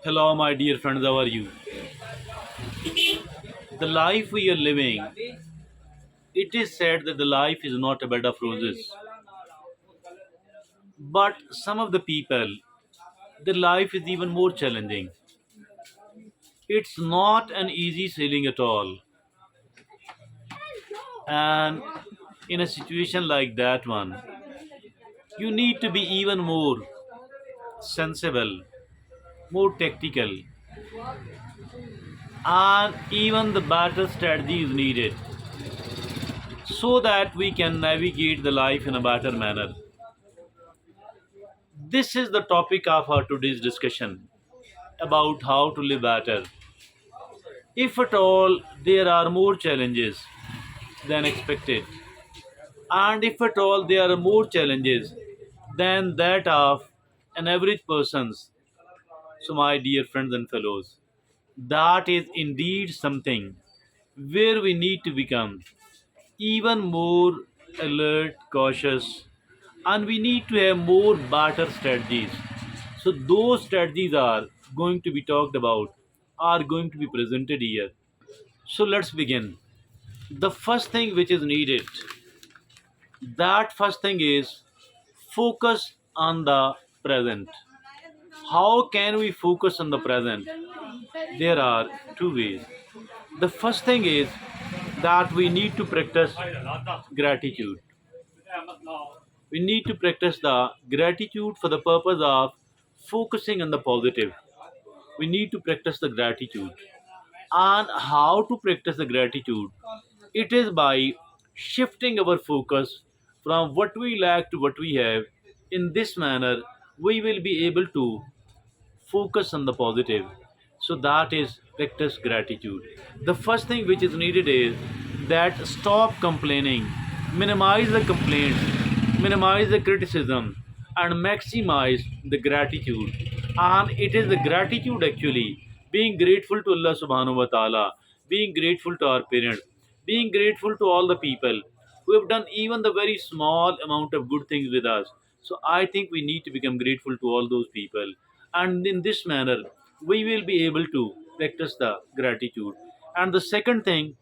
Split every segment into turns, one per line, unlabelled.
Hello, my dear friends, how are you? The life we are living, it is said that the life is not a bed of roses. But some of the people, the life is even more challenging. It's not an easy sailing at all. And in a situation like that one, you need to be even more sensible, more tactical, and even the better strategy is needed so that we can navigate the life in a better manner. This is the topic of our today's discussion about how to live better. If at all there are more challenges than expected, and if at all there are more challenges than that of an average person's, so my dear friends and fellows, that is indeed something where we need to become even more alert, cautious, and we need to have more better strategies. So those strategies are going to be talked about, are going to be presented here. So let's begin. The first thing which is needed, that first thing is focus on the present. How can we focus on the present? There are two ways. The first thing is that we need to practice gratitude. We need to practice the gratitude for the purpose of focusing on the positive. We need to practice the gratitude. And how to practice the gratitude? It is by shifting our focus from what we lack to what we have. In this manner, we will be able to focus on the positive. So that is practice gratitude. The first thing which is needed is that stop complaining, minimize the complaints, minimize the criticism, and maximize the gratitude. And it is the gratitude actually, being grateful to Allah subhanahu wa ta'ala, being grateful to our parents, being grateful to all the people who have done even the very small amount of good things with us. So I think we need to become grateful to all those people, and in this manner we will be able to practice the gratitude. And the second thing,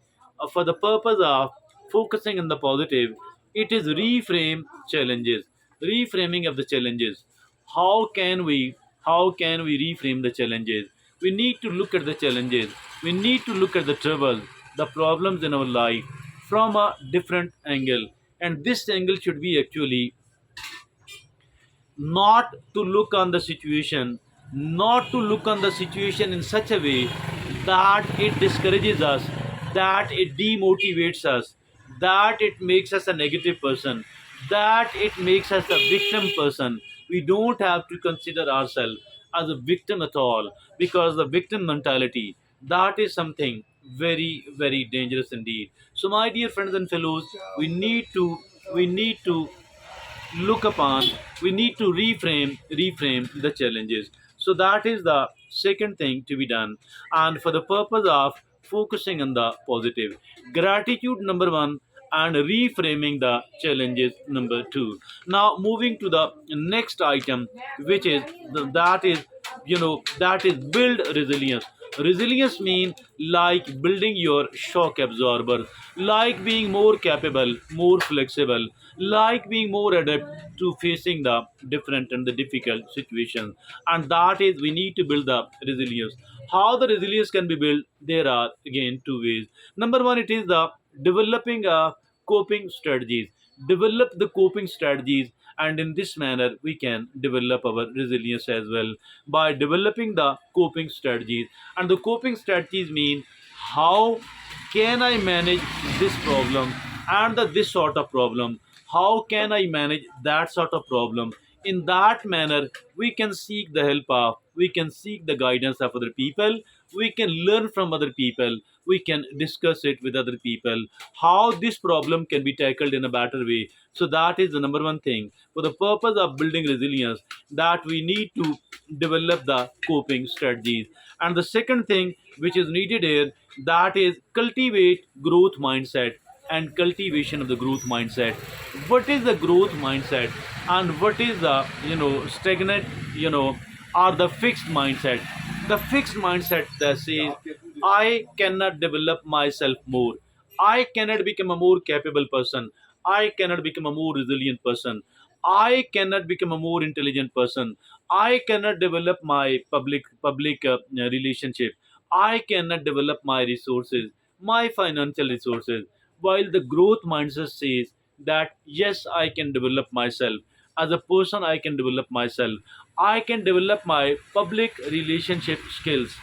for the purpose of focusing on the positive, it is challenges reframing of the challenges. How can we reframe the challenges? We need to look at the challenges, we need to look at the trouble, the problems in our life from a different angle. And this angle should be actually not to look on the situation, not to look on the situation in such a way that it discourages us, that it demotivates us, that it makes us a negative person, that it makes us a victim person. We don't have to consider ourselves as a victim at all, because the victim mentality, that is something very, very dangerous indeed. So my dear friends and fellows, we need to look upon, we need to reframe the challenges. So that is the second thing to be done. And for the purpose of focusing on the positive, gratitude number one, and reframing the challenges number two. Now moving to the next item, which is that is build resilience. Resilience means like building your shock absorber, like being more capable, more flexible, like being more adept to facing the different and the difficult situations. And that is, we need to build the resilience. How the resilience can be built? There are again two ways. Number one, it is the developing coping strategies. Develop the coping strategies, and in this manner we can develop our resilience as well, by developing the coping strategies. And the coping strategies mean, how can I manage this problem and this sort of problem? How can I manage that sort of problem? In that manner, we can seek the help of, we can seek the guidance of other people, we can learn from other people, we can discuss it with other people, how this problem can be tackled in a better way. So that is the number one thing. For the purpose of building resilience, that we need to develop the coping strategies. And the second thing which is needed here, that is cultivate growth mindset and cultivation of the growth mindset. What is the growth mindset, and what is the stagnant, or the fixed mindset? The fixed mindset that says, I cannot develop myself more. I cannot become a more capable person. I cannot become a more resilient person. I cannot become a more intelligent person. I cannot develop my public relationship. I cannot develop my resources, my financial resources. While the growth mindset says that yes, I can develop myself. As a person, I can develop myself. I can develop my public relationship skills.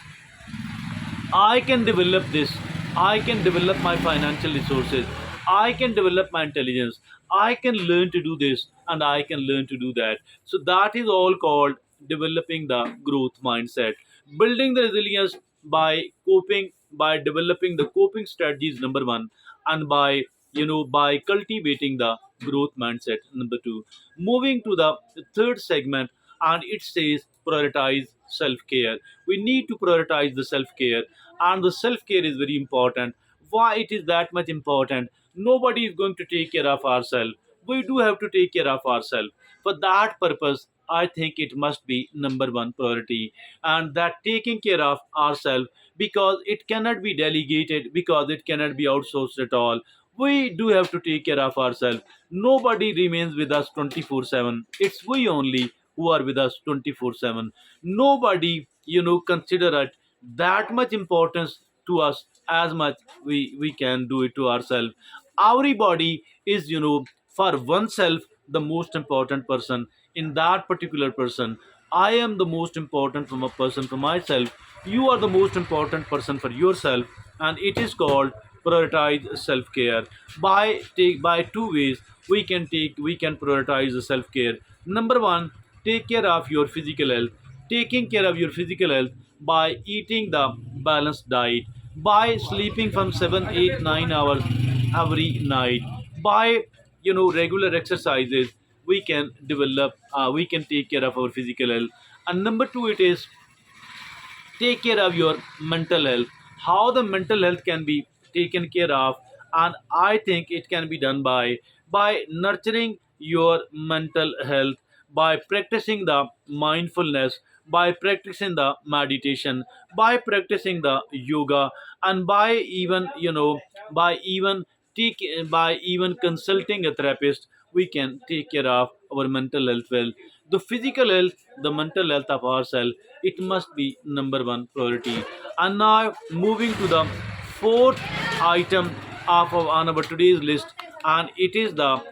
I can develop this. I can develop my financial resources. I can develop my intelligence. I can learn to do this and I can learn to do that. So, that is all called developing the growth mindset. Building the resilience by coping, by developing the coping strategies, number one, and by cultivating the growth mindset, number two. Moving to the third segment, and it says prioritize self-care. We need to prioritize the self-care, and the self-care is very important. Why it is that much important? Nobody is going to take care of ourselves. We do have to take care of ourselves. For that purpose, I think it must be number one priority, and that taking care of ourselves, because it cannot be delegated, because it cannot be outsourced at all. We do have to take care of ourselves. Nobody remains with us 24/7. It's we only who are with us 24/7. Nobody, consider it that much importance to us as much we can do it to ourselves. Everybody is, for oneself, the most important person. In that particular person, I am the most important from a person for myself. You are the most important person for yourself, and it is called prioritize self-care. By two ways we can prioritize the self-care. Number one, take care of your physical health. Taking care of your physical health by eating the balanced diet, by sleeping from 7, 8, 9 hours every night, by regular exercises, we can take care of our physical health. And number two, it is take care of your mental health. How the mental health can be taken care of, and I think it can be done by nurturing your mental health, by practicing the mindfulness, by practicing the meditation, by practicing the yoga, and by even take by even consulting a therapist. We can take care of our mental health well. The physical health, the mental health of ourselves, it must be number one priority. And now moving to the fourth item on our today's list, and it is the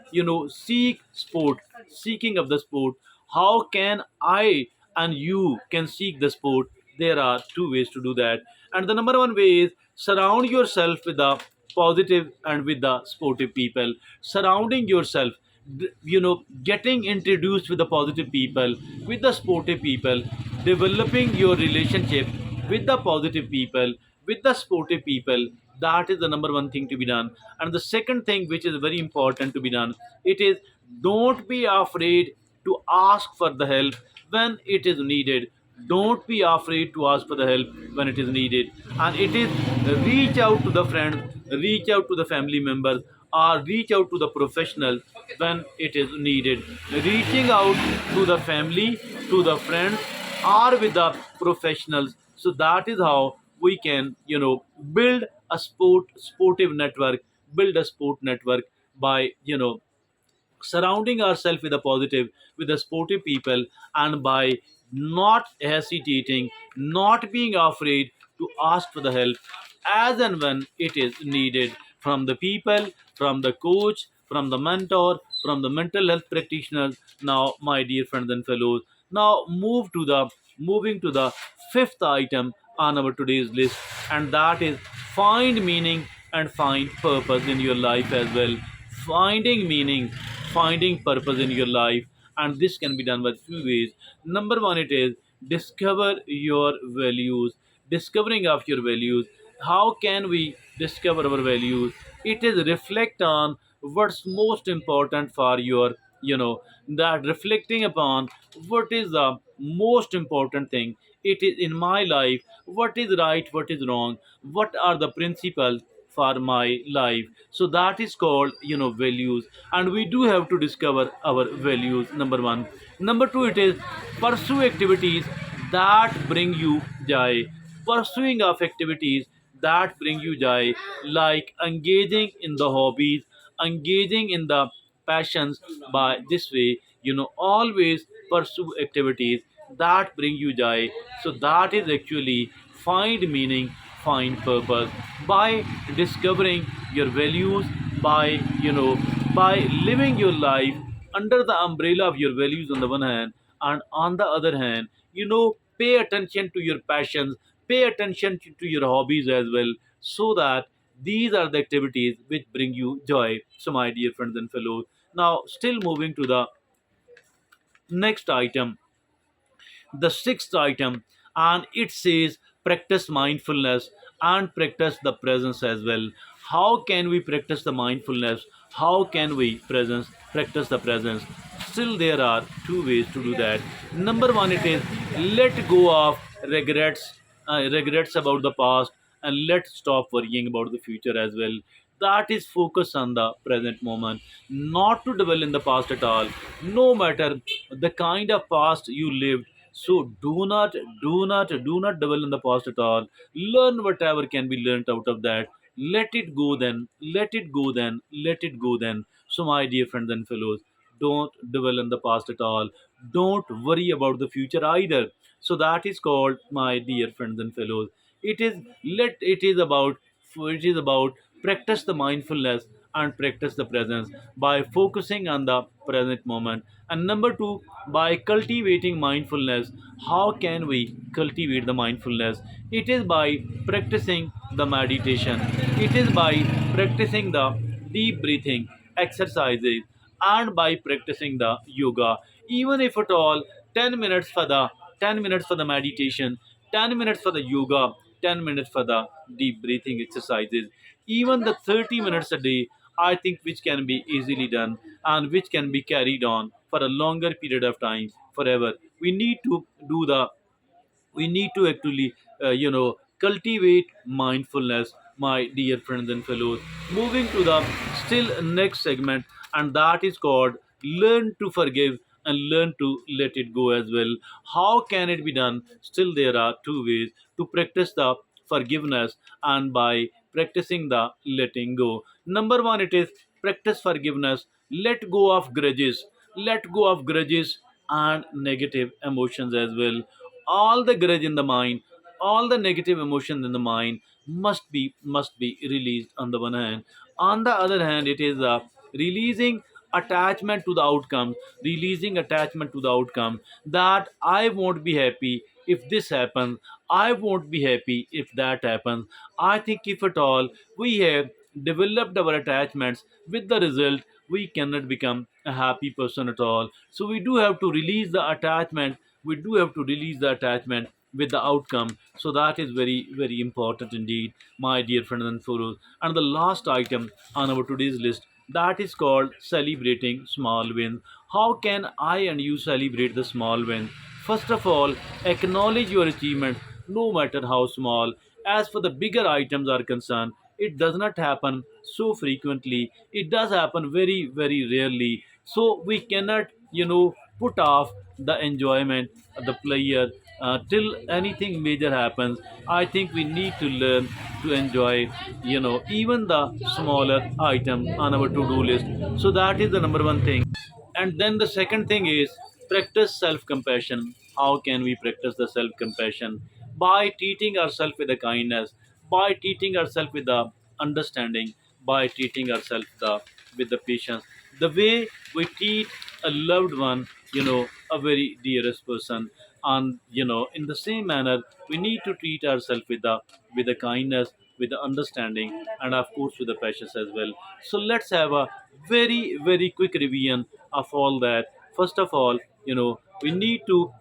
seeking of the sport. How can I and you can seek the sport? There are two ways to do that, and the number one way is surround yourself with the positive and with the sportive people. Surrounding yourself, getting introduced with the positive people, with the sportive people, developing your relationship with the positive people, with the sportive people. That is the number one thing to be done. And the second thing, which is very important to be done, it is don't be afraid to ask for the help when it is needed. Don't be afraid to ask for the help when it is needed. And it is reach out to the friends, reach out to the family members, or reach out to the professional when it is needed. Reaching out to the family, to the friends, or with the professionals. So that is how we can, build a sportive network, build a sport network by, surrounding ourselves with a positive, with the sportive people, and by not hesitating, not being afraid to ask for the help as and when it is needed, from the people, from the coach, from the mentor, from the mental health practitioners. Now, my dear friends and fellows, now moving to the fifth item on our today's list, and that is find meaning and find purpose in your life as well. Finding meaning, finding purpose in your life, and this can be done by few ways. Number one, it is discover your values. Discovering of your values. How can we discover our values? It is reflect on what's most important for your, that reflecting upon what is the most important thing it is in my life, what is right, what is wrong, what are the principles for my life. So that is called, values, and we do have to discover our values. Number one. Number two, it is pursue activities that bring you joy, pursuing of activities that bring you joy, like engaging in the hobbies, engaging in the passions. By this way, always pursue activities that bring you joy. So that is actually find meaning, find purpose by discovering your values, by by living your life under the umbrella of your values on the one hand, and on the other hand, pay attention to your passions, pay attention to your hobbies as well, so that these are the activities which bring you joy. So my dear friends and fellows, now still moving to the next item, the sixth item, and it says practice mindfulness and practice the presence as well. How can we practice the mindfulness? How can we presence practice the presence? Still, there are two ways to do that. Number one, it is let go of regrets about the past, and let's stop worrying about the future as well. That is focus on the present moment, not to dwell in the past at all, no matter the kind of past you lived. So do not dwell in the past at all. Learn whatever can be learnt out of that. Let it go then, let it go then, let it go then. So my dear friends and fellows, don't dwell in the past at all. Don't worry about the future either. So that is called, my dear friends and fellows, it is it is about practice the mindfulness and practice the presence by focusing on the present moment. And number two, by cultivating mindfulness. How can we cultivate the mindfulness? It is by practicing the meditation, it is by practicing the deep breathing exercises, and by practicing the yoga. Even if at all 10 minutes for the 10 minutes for the meditation, 10 minutes for the yoga, 10 minutes for the deep breathing exercises, even the 30 minutes a day, I think, which can be easily done and which can be carried on for a longer period of time, forever. We need to do the we need to actually cultivate mindfulness, my dear friends and fellows. Moving to the still next segment, and that is called learn to forgive and learn to let it go as well. How can it be done? Still, there are two ways to practice the forgiveness, and by practicing the letting go. Number one, it is practice forgiveness. Let go of grudges, let go of grudges and negative emotions as well. All the grudge in the mind, all the negative emotions in the mind must be released on the one hand. On the other hand, it is releasing attachment to the outcome, releasing attachment to the outcome, that I won't be happy if this happens, I won't be happy if that happens. I think if at all we have developed our attachments, with the result we cannot become a happy person at all. So we do have to release the attachment, we do have to release the attachment with the outcome. So that is very very important indeed, my dear friends and fellows. And the last item on our today's list, that is called celebrating small wins. How can I and you celebrate the small wins? First of all, acknowledge your achievements, no matter how small. As for the bigger items are concerned, it does not happen so frequently, it does happen very very rarely. So we cannot put off the enjoyment of the player till anything major happens. I think we need to learn to enjoy even the smaller item on our to-do list. So that is the number one thing. And then the second thing is practice self compassion. How can we practice the self compassion? By treating ourselves with the kindness, by treating ourselves with the understanding, by treating ourselves with the patience. The way we treat a loved one, a very dearest person, and in the same manner, we need to treat ourselves with the kindness, with the understanding, and of course with the patience as well. So let's have a very very quick revision of all that. First of all, we need to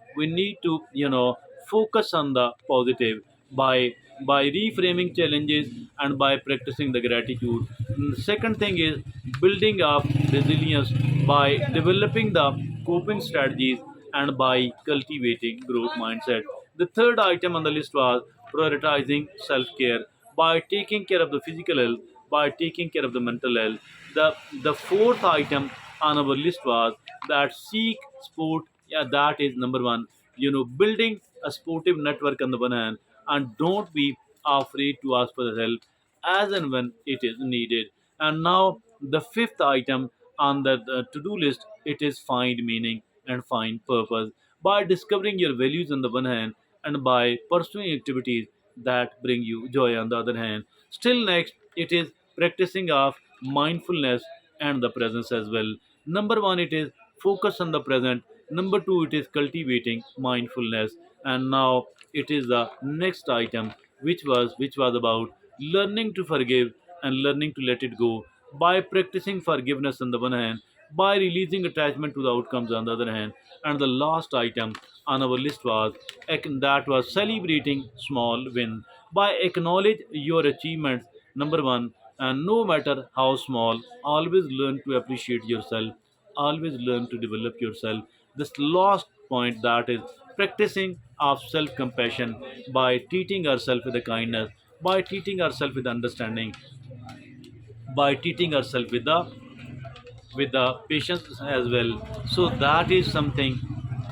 focus on the positive by reframing challenges and by practicing the gratitude. Second thing is building up resilience by developing the coping strategies and by cultivating growth mindset. The third item on the list was prioritizing self-care by taking care of the physical health, by taking care of the mental health. The fourth item on our list was that seek sport. Yeah, that is number one. Building a sportive network on the one hand, and don't be afraid to ask for the help as and when it is needed. And now the fifth item on the to-do list, it is find meaning and find purpose. By discovering your values on the one hand and by pursuing activities that bring you joy on the other hand. Still next, it is practicing of mindfulness and the presence as well. Number one, it is focus on the present. Number two, it is cultivating mindfulness. And now it is the next item, which was about learning to forgive and learning to let it go. By practicing forgiveness on the one hand, by releasing attachment to the outcomes on the other hand. And the last item on our list was that was celebrating small wins. By acknowledge your achievements, number one, and no matter how small, always learn to appreciate yourself, always learn to develop yourself. This last point, that is practicing of self-compassion, by treating ourselves with a kindness, by treating ourselves with understanding, by treating ourselves with the patience as well. So that is something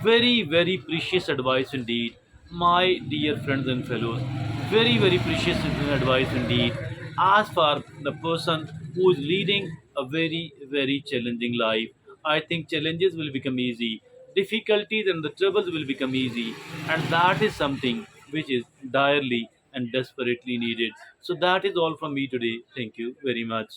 very, very precious advice indeed, my dear friends and fellows. Very, very precious advice indeed. As for the person who is leading a very, very challenging life, I think challenges will become easy, difficulties and the troubles will become easy, and that is something which is direly and desperately needed. So that is all from me today. Thank you very much.